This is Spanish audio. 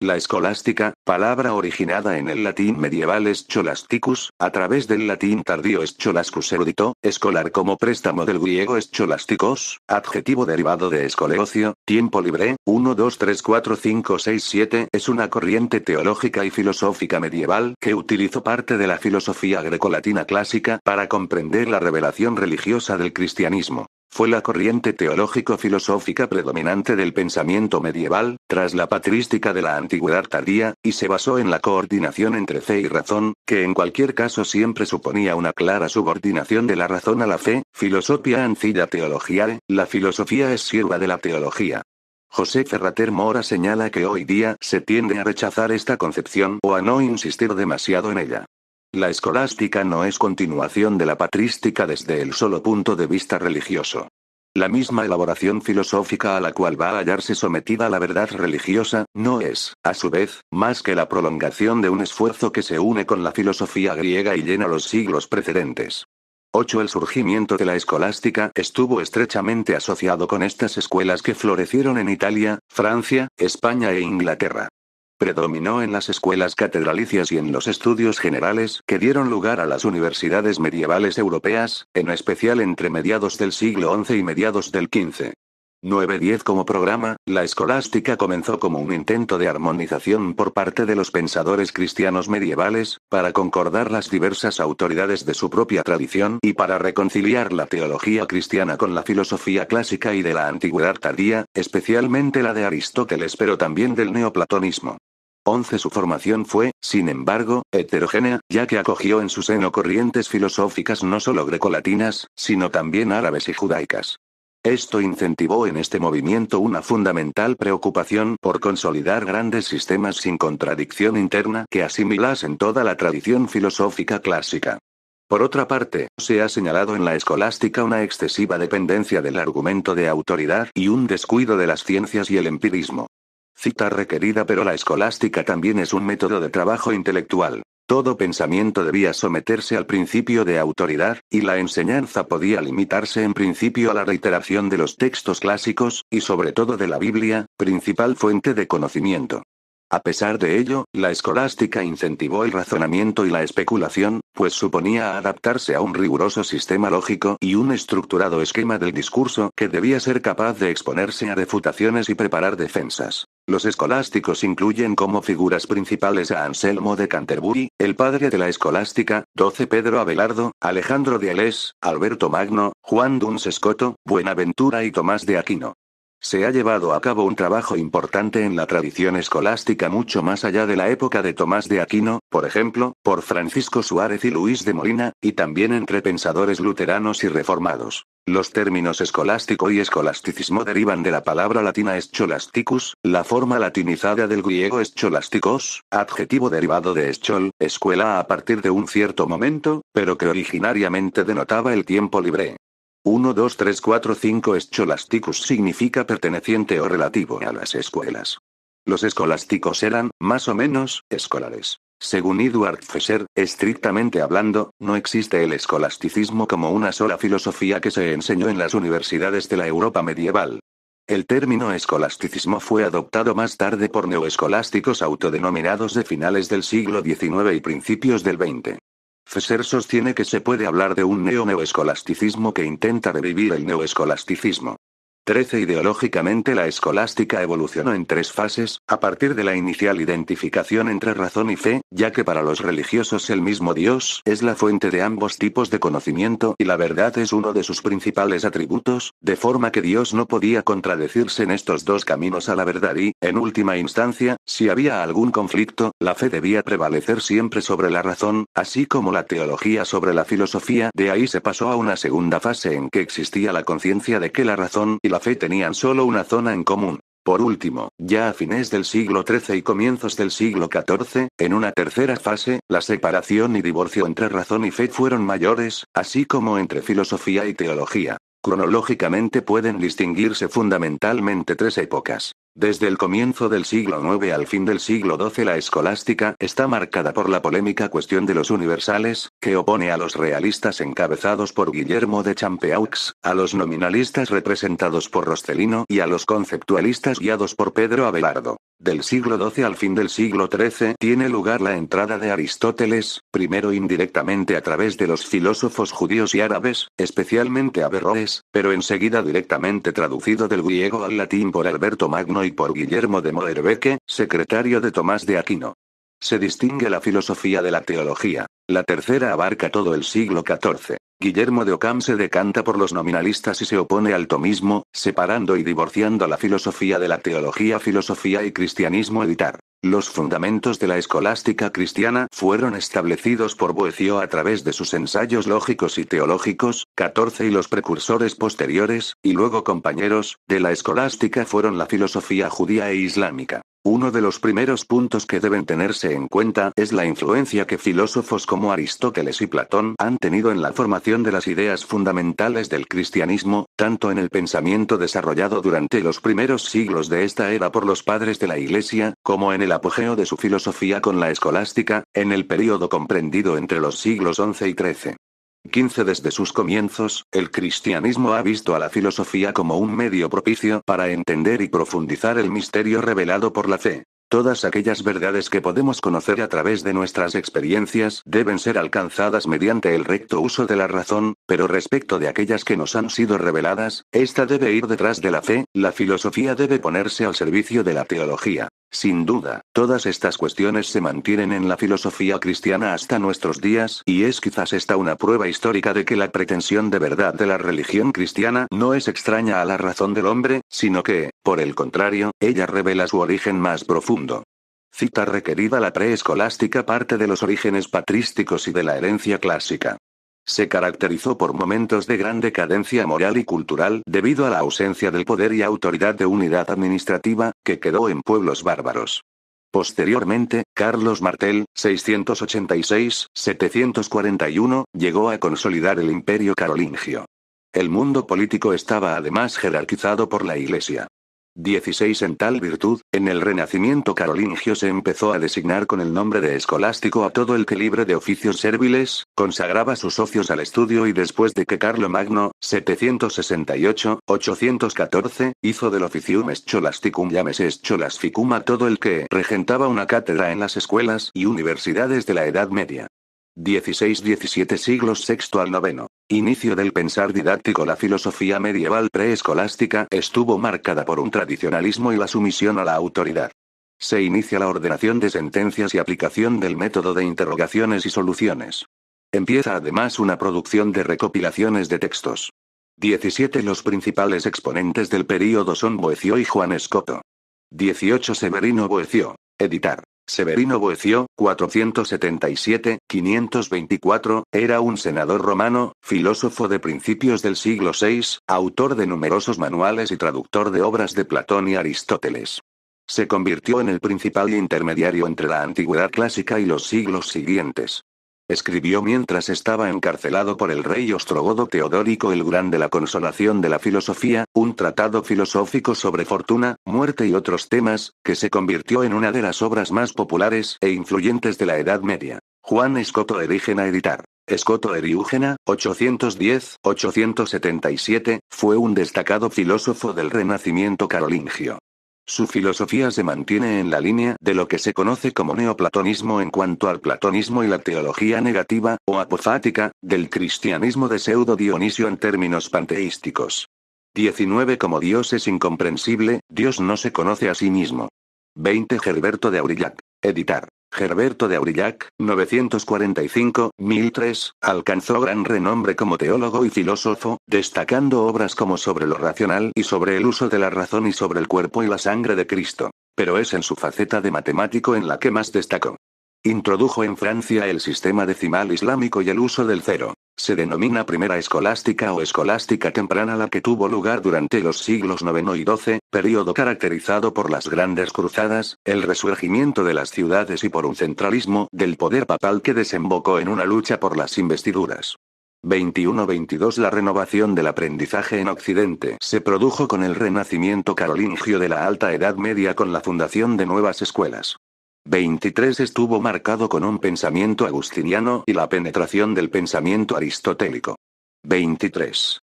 La escolástica, palabra originada en el latín medieval scholasticus, a través del latín tardío scholascus erudito, escolar como préstamo del griego scholastikos, adjetivo derivado de escoleocio, tiempo libre, 1 2 3 4 5 6 7, es una corriente teológica y filosófica medieval que utilizó parte de la filosofía grecolatina clásica para comprender la revelación religiosa del cristianismo. Fue la corriente teológico-filosófica predominante del pensamiento medieval, tras la patrística de la antigüedad tardía, y se basó en la coordinación entre fe y razón, que en cualquier caso siempre suponía una clara subordinación de la razón a la fe. Filosofia ancilla teologiae, la filosofía es sierva de la teología. José Ferrater Mora señala que hoy día se tiende a rechazar esta concepción o a no insistir demasiado en ella. La escolástica no es continuación de la patrística desde el solo punto de vista religioso. La misma elaboración filosófica a la cual va a hallarse sometida la verdad religiosa, no es, a su vez, más que la prolongación de un esfuerzo que se une con la filosofía griega y llena los siglos precedentes. 8. El surgimiento de la escolástica estuvo estrechamente asociado con estas escuelas que florecieron en Italia, Francia, España e Inglaterra. Predominó en las escuelas catedralicias y en los estudios generales que dieron lugar a las universidades medievales europeas, en especial entre mediados del siglo XI y mediados del XV. 9-10 Como programa, la escolástica comenzó como un intento de armonización por parte de los pensadores cristianos medievales, para concordar las diversas autoridades de su propia tradición y para reconciliar la teología cristiana con la filosofía clásica y de la antigüedad tardía, especialmente la de Aristóteles pero también del neoplatonismo. 11 Su formación fue, sin embargo, heterogénea, ya que acogió en su seno corrientes filosóficas no solo grecolatinas, sino también árabes y judaicas. Esto incentivó en este movimiento una fundamental preocupación por consolidar grandes sistemas sin contradicción interna que asimilasen toda la tradición filosófica clásica. Por otra parte, se ha señalado en la escolástica una excesiva dependencia del argumento de autoridad y un descuido de las ciencias y el empirismo. Cita requerida pero la escolástica también es un método de trabajo intelectual. Todo pensamiento debía someterse al principio de autoridad, y la enseñanza podía limitarse en principio a la reiteración de los textos clásicos, y sobre todo de la Biblia, principal fuente de conocimiento. A pesar de ello, la escolástica incentivó el razonamiento y la especulación, pues suponía adaptarse a un riguroso sistema lógico y un estructurado esquema del discurso que debía ser capaz de exponerse a refutaciones y preparar defensas. Los escolásticos incluyen como figuras principales a Anselmo de Canterbury, el padre de la escolástica, 12 Pedro Abelardo, Alejandro de Alès, Alberto Magno, Juan Duns Scoto, Buenaventura y Tomás de Aquino. Se ha llevado a cabo un trabajo importante en la tradición escolástica mucho más allá de la época de Tomás de Aquino, por ejemplo, por Francisco Suárez y Luis de Molina, y también entre pensadores luteranos y reformados. Los términos escolástico y escolasticismo derivan de la palabra latina scholasticus, la forma latinizada del griego scholastikos, adjetivo derivado de schol, escuela a partir de un cierto momento, pero que originariamente denotaba el tiempo libre. 1 2 3 4 5 Scholasticus significa perteneciente o relativo a las escuelas. Los escolásticos eran, más o menos, escolares. Según Edward Fesser, estrictamente hablando, no existe el escolasticismo como una sola filosofía que se enseñó en las universidades de la Europa medieval. El término escolasticismo fue adoptado más tarde por neoescolásticos autodenominados de finales del siglo XIX y principios del XX. Fesser sostiene que se puede hablar de un neoescolasticismo que intenta revivir el neoescolasticismo. 13 Ideológicamente la escolástica evolucionó en 3 fases, a partir de la inicial identificación entre razón y fe, ya que para los religiosos el mismo Dios es la fuente de ambos tipos de conocimiento y la verdad es uno de sus principales atributos, de forma que Dios no podía contradecirse en estos dos caminos a la verdad y, en última instancia, si había algún conflicto, la fe debía prevalecer siempre sobre la razón, así como la teología sobre la filosofía. De ahí se pasó a una segunda fase en que existía la conciencia de que la razón y la fe tenían solo una zona en común. Por último, ya a fines del siglo XIII y comienzos del siglo XIV, en una tercera fase, la separación y divorcio entre razón y fe fueron mayores, así como entre filosofía y teología. Cronológicamente pueden distinguirse fundamentalmente 3 épocas. Desde el comienzo del siglo IX al fin del siglo XII la escolástica está marcada por la polémica cuestión de los universales, que opone a los realistas encabezados por Guillermo de Champeux, a los nominalistas representados por Roscelino y a los conceptualistas guiados por Pedro Abelardo. Del siglo XII al fin del siglo XIII tiene lugar la entrada de Aristóteles, primero indirectamente a través de los filósofos judíos y árabes, especialmente Averroes, pero enseguida directamente traducido del griego al latín por Alberto Magno y por Guillermo de Moerbeke, secretario de Tomás de Aquino. Se distingue la filosofía de la teología. La tercera abarca todo el siglo XIV. Guillermo de Ockham se decanta por los nominalistas y se opone al tomismo, separando y divorciando la filosofía de la teología, filosofía y cristianismo. Editar. Los fundamentos de la escolástica cristiana fueron establecidos por Boecio a través de sus ensayos lógicos y teológicos, 14 y los precursores posteriores, y luego compañeros, de la escolástica fueron la filosofía judía e islámica. Uno de los primeros puntos que deben tenerse en cuenta es la influencia que filósofos como Aristóteles y Platón han tenido en la formación de las ideas fundamentales del cristianismo, tanto en el pensamiento desarrollado durante los primeros siglos de esta era por los padres de la Iglesia, como en el apogeo de su filosofía con la escolástica, en el período comprendido entre los siglos XI y XIII. 15. Desde sus comienzos, el cristianismo ha visto a la filosofía como un medio propicio para entender y profundizar el misterio revelado por la fe. Todas aquellas verdades que podemos conocer a través de nuestras experiencias deben ser alcanzadas mediante el recto uso de la razón, pero respecto de aquellas que nos han sido reveladas, esta debe ir detrás de la fe, la filosofía debe ponerse al servicio de la teología. Sin duda, todas estas cuestiones se mantienen en la filosofía cristiana hasta nuestros días, y es quizás esta una prueba histórica de que la pretensión de verdad de la religión cristiana no es extraña a la razón del hombre, sino que, por el contrario, ella revela su origen más profundo. Cita requerida. La preescolástica parte de los orígenes patrísticos y de la herencia clásica. Se caracterizó por momentos de gran decadencia moral y cultural debido a la ausencia del poder y autoridad de unidad administrativa, que quedó en pueblos bárbaros. Posteriormente, Carlos Martel, 686-741, llegó a consolidar el imperio carolingio. El mundo político estaba además jerarquizado por la Iglesia. 16. En tal virtud, en el Renacimiento carolingio se empezó a designar con el nombre de escolástico a todo el que libre de oficios serviles, consagraba sus ocios al estudio y después de que Carlomagno, 768-814, hizo del officium scholasticum llámese scholasticum a todo el que regentaba una cátedra en las escuelas y universidades de la Edad Media. 16-17 siglos VI al IX. Inicio del pensar didáctico. La filosofía medieval preescolástica estuvo marcada por un tradicionalismo y la sumisión a la autoridad. Se inicia la ordenación de sentencias y aplicación del método de interrogaciones y soluciones. Empieza además una producción de recopilaciones de textos. 17. Los principales exponentes del período son Boecio y Juan Escoto. 18. Severino Boecio. Editar. Severino Boecio, 477-524, era un senador romano, filósofo de principios del siglo VI, autor de numerosos manuales y traductor de obras de Platón y Aristóteles. Se convirtió en el principal intermediario entre la antigüedad clásica y los siglos siguientes. Escribió mientras estaba encarcelado por el rey ostrogodo Teodórico el Grande la Consolación de la Filosofía, un tratado filosófico sobre fortuna, muerte y otros temas, que se convirtió en una de las obras más populares e influyentes de la Edad Media. Juan Escoto Erígena. Editar. Escoto Eriúgena, 810-877, fue un destacado filósofo del Renacimiento carolingio. Su filosofía se mantiene en la línea de lo que se conoce como neoplatonismo en cuanto al platonismo y la teología negativa, o apofática, del cristianismo de Pseudo Dionisio en términos panteísticos. 19. Como Dios es incomprensible, Dios no se conoce a sí mismo. 20. Gerberto de Aurillac. Editar. Gerberto de Aurillac, 945-1003, alcanzó gran renombre como teólogo y filósofo, destacando obras como sobre lo racional y sobre el uso de la razón y sobre el cuerpo y la sangre de Cristo. Pero es en su faceta de matemático en la que más destacó. Introdujo en Francia el sistema decimal islámico y el uso del cero. Se denomina primera escolástica o escolástica temprana la que tuvo lugar durante los siglos IX y XII, período caracterizado por las grandes cruzadas, el resurgimiento de las ciudades y por un centralismo del poder papal que desembocó en una lucha por las investiduras. 21-22 La renovación del aprendizaje en Occidente se produjo con el renacimiento carolingio de la Alta Edad Media con la fundación de nuevas escuelas. 23 Estuvo marcado con un pensamiento agustiniano y la penetración del pensamiento aristotélico. 23.